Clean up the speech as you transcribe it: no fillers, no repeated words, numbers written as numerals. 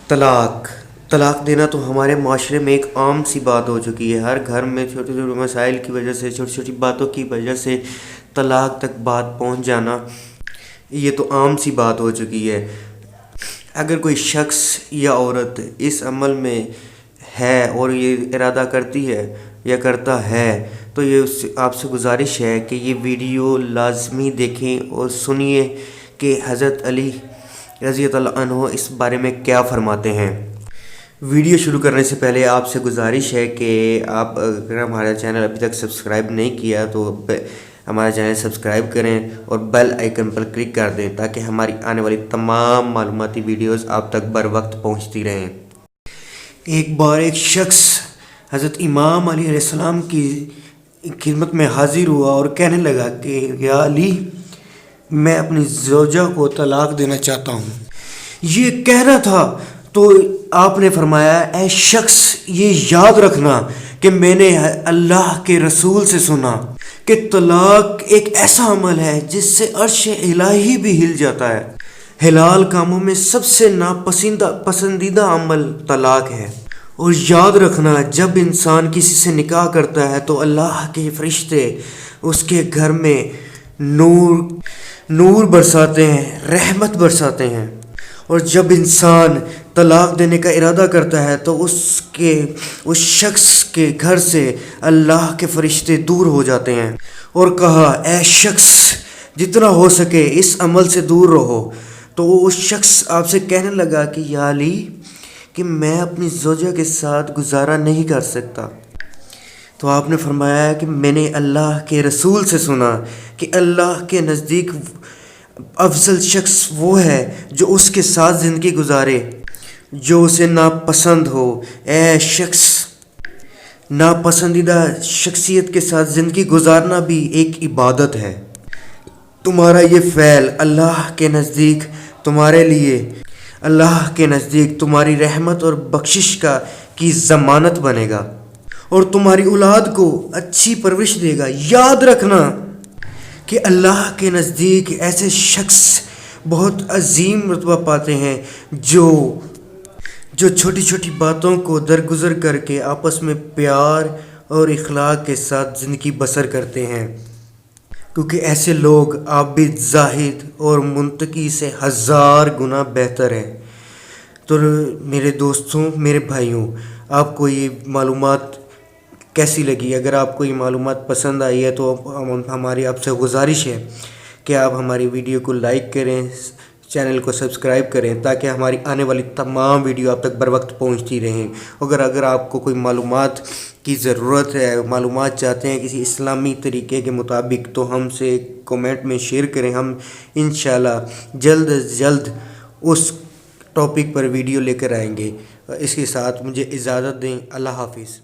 طلاق دینا تو ہمارے معاشرے میں ایک عام سی بات ہو چکی ہے. ہر گھر میں چھوٹے چھوٹے مسائل کی وجہ سے، چھوٹی چھوٹی باتوں کی وجہ سے طلاق تک بات پہنچ جانا یہ تو عام سی بات ہو چکی ہے. اگر کوئی شخص یا عورت اس عمل میں ہے اور یہ ارادہ کرتی ہے یا کرتا ہے تو یہ آپ سے گزارش ہے کہ یہ ویڈیو لازمی دیکھیں اور سنیے کہ حضرت علی رضی اللہ عنہ اس بارے میں کیا فرماتے ہیں. ویڈیو شروع کرنے سے پہلے آپ سے گزارش ہے کہ آپ اگر ہمارا چینل ابھی تک سبسکرائب نہیں کیا تو ہمارا چینل سبسکرائب کریں اور بیل آئیکن پر کلک کر دیں تاکہ ہماری آنے والی تمام معلوماتی ویڈیوز آپ تک بر وقت پہنچتی رہیں. ایک بار ایک شخص حضرت امام علیہ السلام کی خدمت میں حاضر ہوا اور کہنے لگا کہ یا علی، میں اپنی زوجہ کو طلاق دینا چاہتا ہوں. یہ کہہ رہا تھا تو آپ نے فرمایا، اے شخص، یہ یاد رکھنا کہ میں نے اللہ کے رسول سے سنا کہ طلاق ایک ایسا عمل ہے جس سے عرش الہی بھی ہل جاتا ہے. حلال کاموں میں سب سے پسندیدہ عمل طلاق ہے. اور یاد رکھنا، جب انسان کسی سے نکاح کرتا ہے تو اللہ کے فرشتے اس کے گھر میں نور برساتے ہیں، رحمت برساتے ہیں. اور جب انسان طلاق دینے کا ارادہ کرتا ہے تو اس شخص کے گھر سے اللہ کے فرشتے دور ہو جاتے ہیں. اور کہا، اے شخص، جتنا ہو سکے اس عمل سے دور رہو. تو اس شخص آپ سے کہنے لگا کہ یا علی، کہ میں اپنی زوجہ کے ساتھ گزارا نہیں کر سکتا. تو آپ نے فرمایا کہ میں نے اللہ کے رسول سے سنا کہ اللہ کے نزدیک افضل شخص وہ ہے جو اس کے ساتھ زندگی گزارے جو اسے ناپسند ہو. اے شخص، ناپسندیدہ شخصیت کے ساتھ زندگی گزارنا بھی ایک عبادت ہے. تمہارا یہ فعل اللہ کے نزدیک تمہاری رحمت اور بخشش کی ضمانت بنے گا اور تمہاری اولاد کو اچھی پرورش دے گا. یاد رکھنا کہ اللہ کے نزدیک ایسے شخص بہت عظیم رتبہ پاتے ہیں جو چھوٹی چھوٹی باتوں کو درگزر کر کے آپس میں پیار اور اخلاق کے ساتھ زندگی بسر کرتے ہیں، کیونکہ ایسے لوگ عابد، زاہد اور منتقی سے 1000 گنا بہتر ہیں. تو میرے دوستوں، میرے بھائیوں، آپ کو یہ معلومات کیسی لگی؟ اگر آپ کو یہ معلومات پسند آئی ہے تو ہماری آپ سے گزارش ہے کہ آپ ہماری ویڈیو کو لائک کریں، چینل کو سبسکرائب کریں تاکہ ہماری آنے والی تمام ویڈیو آپ تک بر وقت پہنچتی رہیں. اگر آپ کو کوئی معلومات کی ضرورت ہے، معلومات چاہتے ہیں کسی اسلامی طریقے کے مطابق، تو ہم سے کومنٹ میں شیئر کریں. ہم انشاءاللہ جلد از جلد اس ٹاپک پر ویڈیو لے کر آئیں گے. اس کے ساتھ مجھے اجازت دیں. اللہ حافظ.